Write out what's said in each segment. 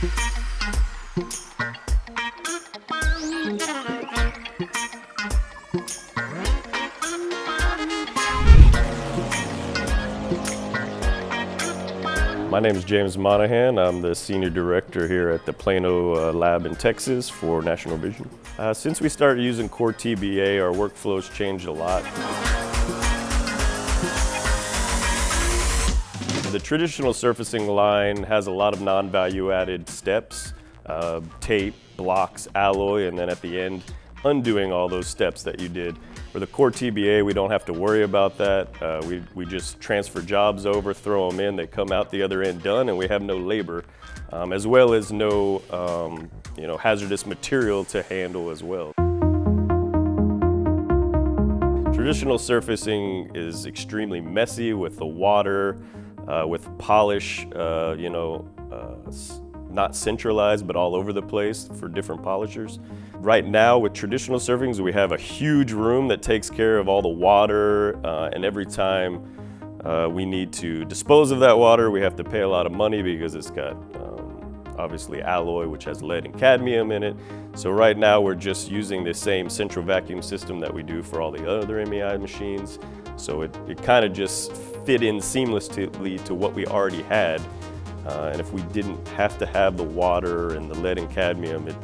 My name is James Monaghan. I'm the Senior Director here at the Plano lab in Texas for National Vision. Since we started using CoreTBA, our workflow's changed a lot. The traditional surfacing line has a lot of non-value added steps, tape, blocks, alloy, and then at the end, undoing all those steps that you did. For the CoreTBA, we don't have to worry about that. We just transfer jobs over, throw them in, they come out the other end done, and we have no labor, as well as no hazardous material to handle as well. Traditional surfacing is extremely messy with the water, with polish, not centralized, but all over the place for different polishers. Right now with traditional surfings, we have a huge room that takes care of all the water, and every time we need to dispose of that water, we have to pay a lot of money because it's got obviously alloy, which has lead and cadmium in it. So right now we're just using the same central vacuum system that we do for all the other MEI machines. So it kind of just fit in seamlessly to what we already had. And if we didn't have to have the water and the lead and cadmium, it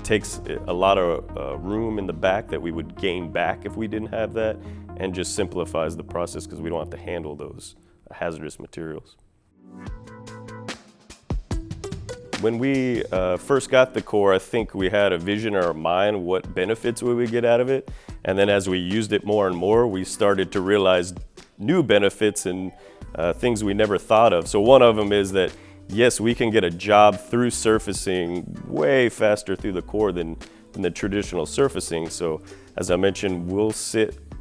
takes a lot of room in the back that we would gain back if we didn't have that, and just simplifies the process because we don't have to handle those hazardous materials. When we first got the Core, I think we had a vision in our mind what benefits we would get out of it. And then as we used it more and more, we started to realize new benefits and things we never thought of. So one of them is that, yes, we can get a job through surfacing way faster through the Core than the traditional surfacing. So as I mentioned,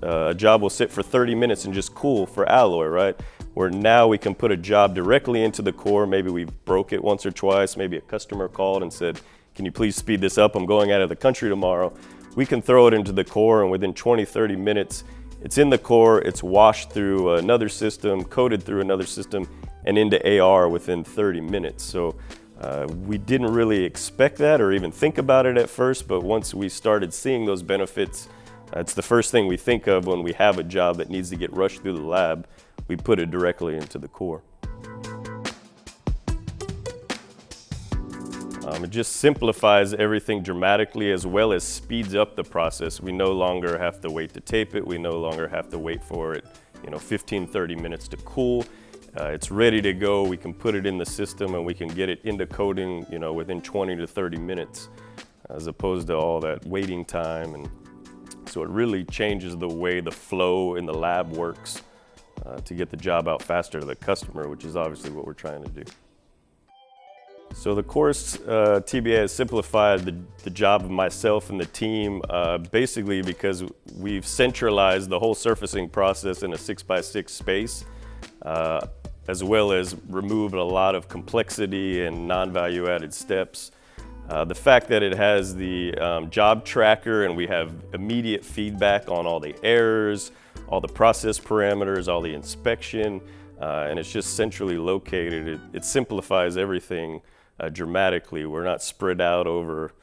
a job will sit for 30 minutes and just cool for alloy, right? Where now we can put a job directly into the Core. Maybe we broke it once or twice. Maybe a customer called and said, can you please speed this up? I'm going out of the country tomorrow. We can throw it into the Core, and within 20, 30 minutes, it's in the Core, it's washed through another system, coated through another system, and into AR within 30 minutes. So we didn't really expect that or even think about it at first, but once we started seeing those benefits, it's the first thing we think of when we have a job that needs to get rushed through the lab. We put it directly into the Core. It just simplifies everything dramatically, as well as speeds up the process. We no longer have to wait to tape it. We no longer have to wait for it 15, 30 minutes to cool. It's ready to go. We can put it in the system and we can get it into coating within 20 to 30 minutes, as opposed to all that waiting time. And so it really changes the way the flow in the lab works to get the job out faster to the customer, which is obviously what we're trying to do. So the CoreTBA has simplified the job of myself and the team, basically because we've centralized the whole surfacing process in a 6x6 space, as well as removed a lot of complexity and non-value added steps. The fact that it has the job tracker and we have immediate feedback on all the errors, all the process parameters, all the inspection, and it's just centrally located. It simplifies everything dramatically. We're not spread out over.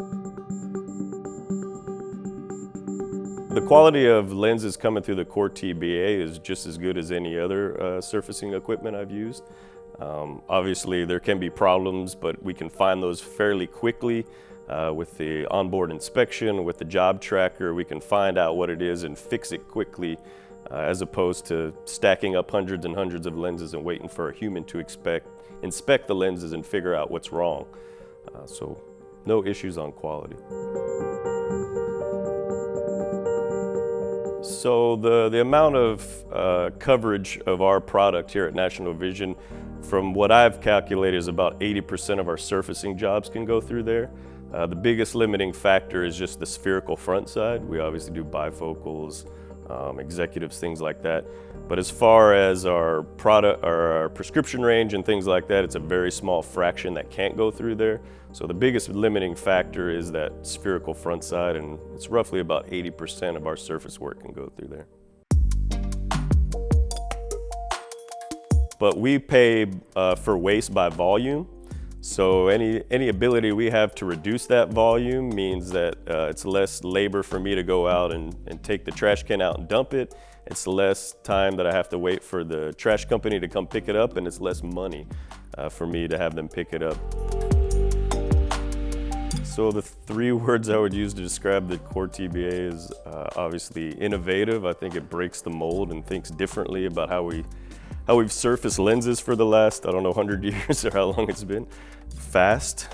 The quality of lenses coming through the CoreTBA is just as good as any other surfacing equipment I've used. Obviously there can be problems, but we can find those fairly quickly with the onboard inspection, with the job tracker. We can find out what it is and fix it quickly, as opposed to stacking up hundreds and hundreds of lenses and waiting for a human to inspect the lenses and figure out what's wrong. So no issues on quality. So the amount of coverage of our product here at National Vision, from what I've calculated, is about 80% of our surfacing jobs can go through there. The biggest limiting factor is just the spherical front side. We obviously do bifocals, executives, things like that. But as far as our product or our prescription range and things like that, it's a very small fraction that can't go through there. So the biggest limiting factor is that spherical front side, and it's roughly about 80% of our surface work can go through there. But we pay for waste by volume. So any ability we have to reduce that volume means that it's less labor for me to go out and take the trash can out and dump it. It's less time that I have to wait for the trash company to come pick it up, and it's less money for me to have them pick it up. So the three words I would use to describe the CoreTBA is obviously innovative. I think it breaks the mold and thinks differently about how we've surfaced lenses for the last, 100 years or how long it's been. Fast.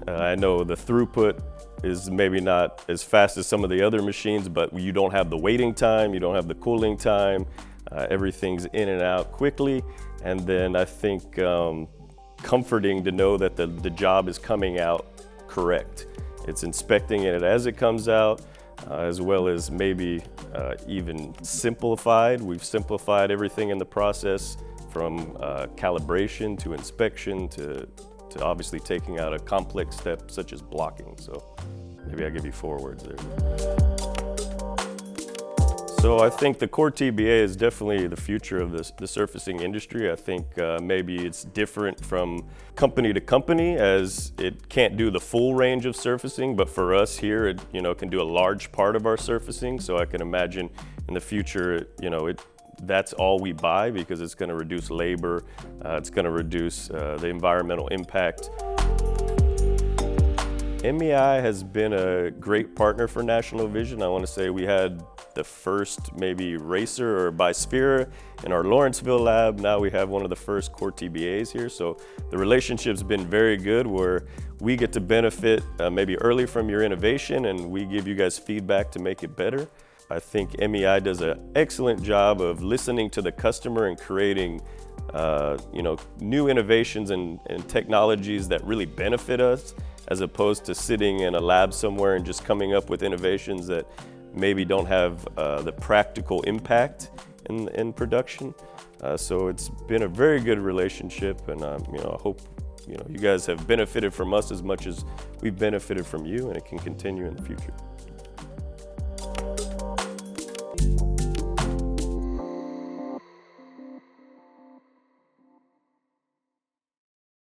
I know the throughput is maybe not as fast as some of the other machines, but you don't have the waiting time, you don't have the cooling time. Everything's in and out quickly. And then I think comforting to know that the job is coming out correct. It's inspecting it as it comes out, as well as maybe even simplified. We've simplified everything in the process from calibration to inspection to obviously taking out a complex step such as blocking. So maybe I give you 4 words there. So I think the CoreTBA is definitely the future of the surfacing industry. I think maybe it's different from company to company, as it can't do the full range of surfacing, but for us here, it can do a large part of our surfacing. So I can imagine in the future, that's all we buy, because it's going to reduce labor, it's going to reduce the environmental impact. MEI has been a great partner for National Vision. I want to say we had the first maybe racer or bisphere in our Lawrenceville lab. Now we have one of the first CoreTBAs here. So the relationship's been very good, where we get to benefit maybe early from your innovation, and we give you guys feedback to make it better. I think MEI does an excellent job of listening to the customer and creating new innovations and technologies that really benefit us, as opposed to sitting in a lab somewhere and just coming up with innovations that maybe don't have the practical impact in production. So it's been a very good relationship, and I hope you guys have benefited from us as much as we've benefited from you, and it can continue in the future.